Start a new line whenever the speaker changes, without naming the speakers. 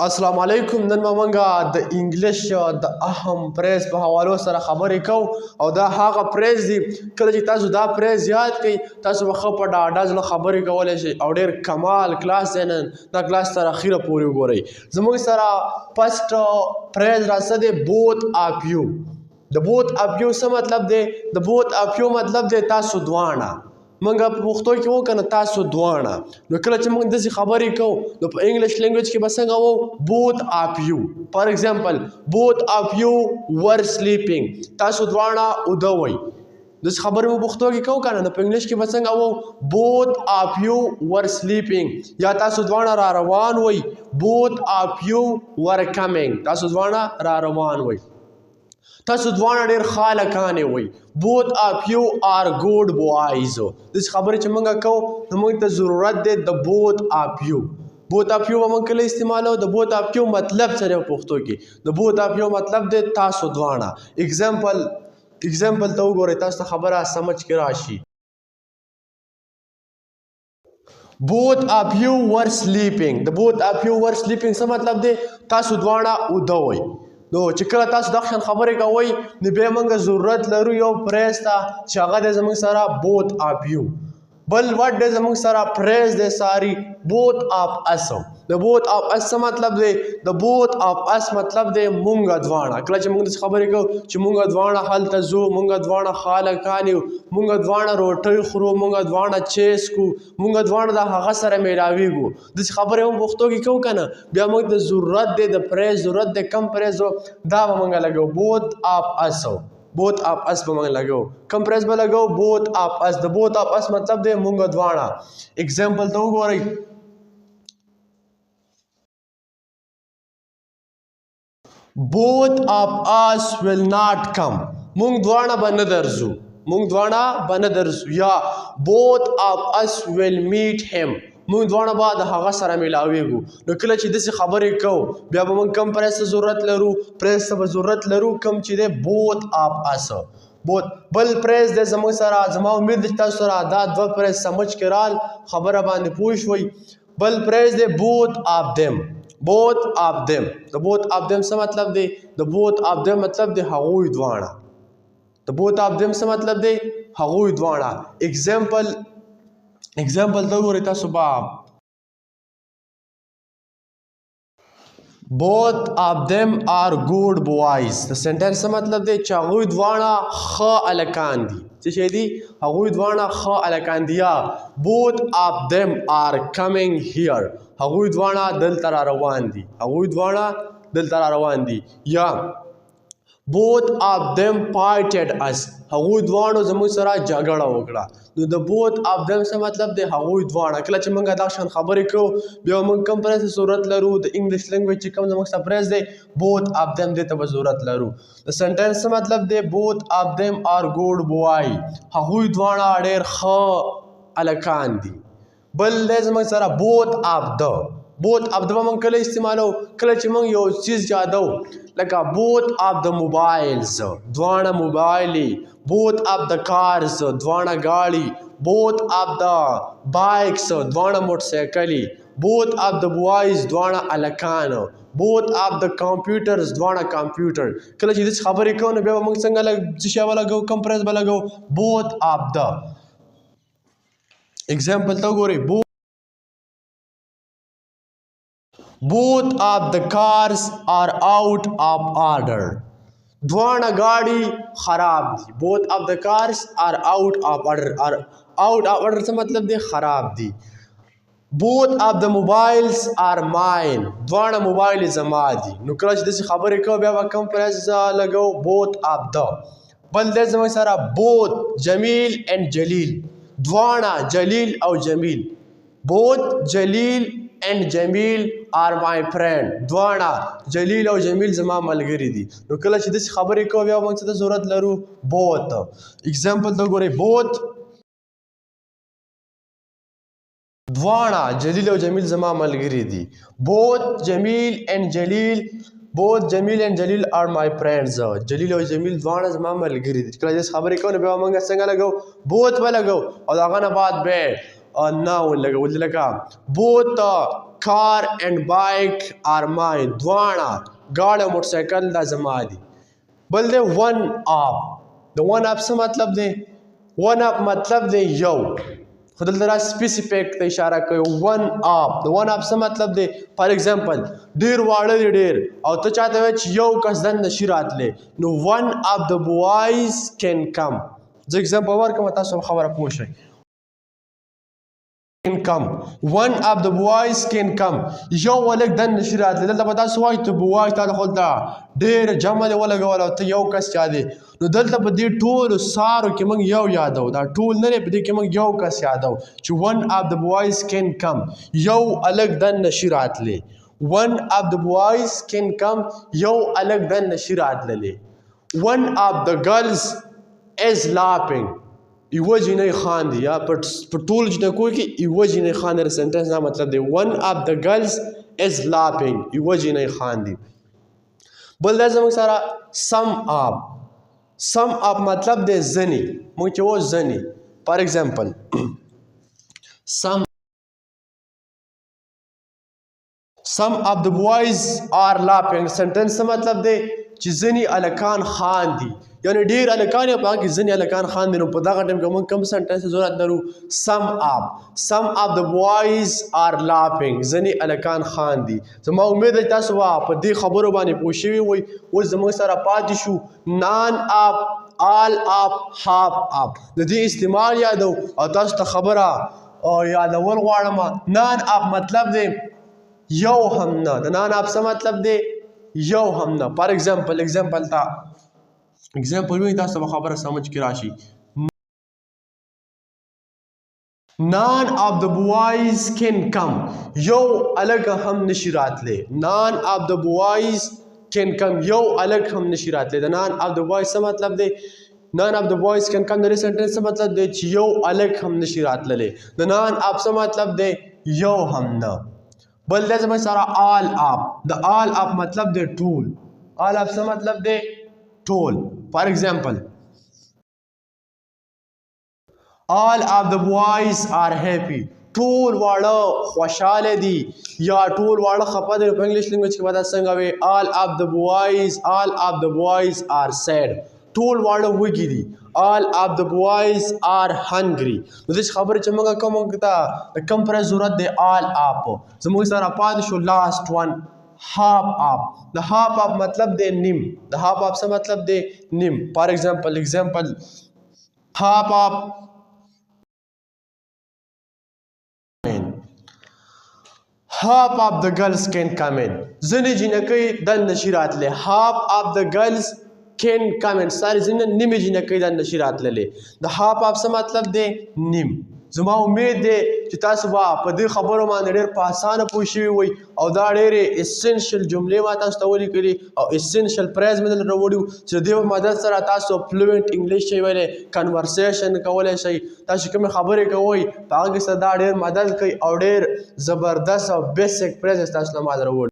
السلام علیکم. نن موږ د انګلیش د اهم پریز په حوالو سره خبرې کوو او دا هغه پریز دی کله چې تاسو دا پریز یاد کړئ تاسو به ښه په ډاډه زړه خبرې کولی شئ او ډېر کمال کلاس دی نن. دا کلاس تر اخره پورې وګورئ. زموږ سره فسټ پریز راسته دی بوت آف یو. د بوت آف یو څه مطلب دی؟ د بوت آف یو مطلب دی تاسو دواړه. منګه په پښتو کې وو کنه تاسو دواړه. نو کله چې موږ داسې خبرې کوو نو په انګلیش لینګویج کې به څنګه وو؟ بوت آف یو. فار ایگزامپل بوت آف یو ور سلیپینګ. تاسو دواړه اوده وئ. داسې خبرې مو پښتو کې کوو کنه نو په انګلیش کې به څنګه وو؟ بوت آف یو ور سلیپینګ. یا تاسو دواړه را روان وئ. بوت آف یو ور کمینګ. تاسو دواړه را روان وئ. تاسو دواړه ډېر ښه هلکانې وئ. بوت آف یو آر ګوډ بوایز. داسې خبرې چې موږ کوو نو موږ ته ضرورت دی د بوت آف یو. بوت آف یو به موږ کله استعمالوو؟ د بوت آف یو مطلب څه دی په پښتو کې؟ د بوت آف یو مطلب دی تاسو دواړه. اگزامپل ته وګورئ تاسو ته خبره سمجھ کې راشي. بوت آف یو ور سلیپینګ. د بوت آف یو ور سلیپینګ څه مطلب دی؟ تاسو دواړه اوده وئ. نو چې کله تاسو دغه شان خبرې کوئ نو بیا موږ ضرورت لرو یو پریز ته چې هغه دی زموږ سره بوت آف یو. بل ورډ دی زموږ سره پریز دی ساري بوت آف اس. د بوت آف اس څه مطلب دی؟ د بوت آف اس مطلب دی موږ دواړه. کله چې موږ داسې خبرې کوو چې موږ دواړه هلته ځو، موږ دواړه ښه هلکان یو، موږ دواړه روټۍ خورو، موږ دواړه چیس کوو، موږ دواړه د هغه سره میلاویږو. داسې خبرې هم پښتو کې کوو که نه بیا موږ ته ضرورت دی د پریز ضرورت دی کم پریز دا به موږ لګو بوت آف اس. بوت آف اس به موږ لګو. کم پریز به لګو؟ بوت آف اس. د بوت آف اس مطلب دی موږ دواړه. اگزامپل ته وګورئ. Both of us will not come. موږ دواړه به نه درځو. موږ دواړه به نه درځو. یا both of us will meet him. موږ دواړه به د هغه سره میلاویږو. نو کله چې داسې خبرې کوو بیا به موږ کم پریز ته ضرورت لرو؟ پریز ته به ضرورت لرو کم چې دی بوت آف اس. بل پریز دی زموږ سره. زما امید دی چې تاسو سره دا دوه پریز سمجھ کې رال خبره باندې پوه شوئ. بل پریز دی بوت آف دیم. بوت آف دیم. د بوت آف دیم څه مطلب دی؟ د بوت آف دیم مطلب دی هغوی دواړه. د بوت آف دیم څه مطلب دی؟ هغوی دواړه. اگزامپل ته وګورئ تاسو به both of them are good boys. د سنټنس څه مطلب دی؟ چې هغوی دواړه ښه هلکان دي. څه شی دي؟ هغوی دواړه ښه هلکان دي. یا both of them are coming here. هغوی دواړه دلته را روان دي. هغوی دواړه دلته را روان دي. یا both of them fighted us. هغوی دواړو زموږ سره جګړه وکړه. نو د both of them څه مطلب دی؟ هغوی دواړه. کله چې موږ دا شان خبرې کوو بیا موږ کم پریز ته ضرورت لرو؟ د انګلیش لینګویج چې کوم زموږ سره پریز دی both of them دې ته به ضرورت لرو. د سنټنس څه مطلب دی؟ both of them are good boy. هغوی دواړه ډېر ښه هلکان دي. بل دی زموږ سره both of the. both of the به موږ کله استعمالوو؟ کله چې موږ یو چیز یادوو لکه both of the mobiles دواړه موبایلې. both of the cars دواړه ګاړي. both of the bikes دواړه موټرسایکلې. both of the boys دواړه هلکان. both of the computers دواړه کمپیوټر. کله چې داسې خبرې کوو نو بیا به موږ څنګه څه شی به لګوو؟ کم پریز به لګوو both of the. اگزامپل ته وګورئ. Both of the cars are out of order. دواړه ګاډي خراب دي. Both of the cars are out of order. out of order څه مطلب دی؟ خراب دي. Both of the mobiles are mine. دواړه موبایل زما دي. نو کله چې داسې خبرې کوو بیا به کم پریز لګوو both of the. بل دی زموږ سره both جمیل and جلیل. دواړه جلیل او جمیل. both جلیل and جمیل are my friend. دواړه جلیل او جمیل زما ملګري دي. نو کله چې داسې خبرې کوو بیا موږ څه ته ضرورت لرو؟ both. اگزامپل ته وګورئ. both دواړه جلیل او جمیل زما ملګري دي. both جمیل and جلیل both جمیل and جلیل are my friends. جلیل او جمیل دواړه زما ملګري دي. کله چې خبرې کوو نو بیا موږ څنګه لګوو؟ both به لګوو او د هغه نه بعد به noun لګول. لکه both car and bike are mine. دواړه ګاډی او موټرسایکل دا زما دي. بل دی one up. د one up څه مطلب دی؟ one up مطلب دی یو، خو دلته را سپیسیفیک ته اشاره کوي. one up د one up څه مطلب دی؟ فار ایگزامپل ډیر واړه دی ډیر، او ته چاته وایې چې یو کس دننه شي راتلی، نو one of the boys can come. زه اگزامپل ورکوم تاسو په خبره پوه شئ. can come. One of the boys can come. یو ولک دننه شي راتلی. دلته به تاسو وایئ ته boys تا خو دلته ډېر جمع دې ولګول او ته یو کس چا دی، نو دلته په دې ټولو سارو کې موږ یو یادو. دا ټول نه دی، په دې کې موږ یو کس یادو چې one of the boys can come. یو الګ دننه شي راتلی. one of the boys can come. یو الګ دننه شي راتللی. one of the girls is laughing. یوه جینۍ خاندي، یا په ټولو جینکو کې یوه جینۍ خاندي. سنټنس دا مطلب دی one of the girls is laughing. یوه جینۍ خاندي. بل دا زموږ سره sum up. sum up مطلب دی ځنې. موږ چې و ځنې فار ایگزامپل some of the boys are laughing. سنټنس څه مطلب دی؟ چې ځینې هلکان خاندي، یعنې ډېر هلکان یې په هغه کې ځینې هلکان خاندي. نو په دغه ټایم کې موږ کوم سنټنس ته ضرورت لرو؟ sum up. some of the boys are laughing. ځینې هلکان خاندي. زما امید ده چې تاسو به په دې خبرو باندې پوه شوي وئ. اوس زموږ سره پاتې شو none up، all up، half up. د دې استعمال یادو او تاسو ته خبره یادول غواړم. none up مطلب دی یو هم نه. د none up څه مطلب دی؟ یو هم نه. فار ایگزامپل ته ایگزامپل وایي تاسو به خبره سمجھ کې راشي. none of the boys can come. یو الګ هم نشي راتلی. none of the boys can come. یو الګ هم نشي راتلی. د none of the boys څه مطلب دی؟ none of the boys can come د دې سنټنس څه مطلب دی؟ چې یو الګ هم نشي راتللی. د none of څه مطلب دی؟ یو هم نه. بل دا زموږ سره all up. د all up مطلب دی ټول. all up څه مطلب دی؟ ټول. فار ایگزامپل all of the boys are happy. ټول واړه خوشحاله دي، یا ټول واړه خفه دي. په انګلیش لینګویج کې به دا څنګه وي؟ all of the boys are sad. ټول واړه وږي دي. all of the boys are hungry. نو داسې خبرې چې موږ کوم ته د کوم پرې ضرورت دی؟ all up. زموږ سره پاتې شو last one half up. د half up مطلب دی نیم. د half up څه مطلب دی؟ نیم. فار ایگزامپل half up half of the girls can come in. ځینې جینکۍ دننه شي راتلی. half of the girls can come in. ساري ځینې نیمې جینکۍ دننه شي راتللی. د half of څه مطلب دی؟ نیم. زما امید دی چې تاسو به په دې خبرو باندې ډېر په اسانه پوه شوي وئ، او دا ډېرې اسینشل جملې ما تاسو ته ولیکلي او اسینشل پرایز مې دلته راوړي وو چې د دې په مدد سره تاسو فلوینټ انګلیش شئ ویلی، کنورسیشن کولی شئ. تاسو کومې خبرې کوئ په هغه کې سره دا ډېر مدد کوي او ډېر زبردست او بیسک پرایز تاسو ته ما راوړي.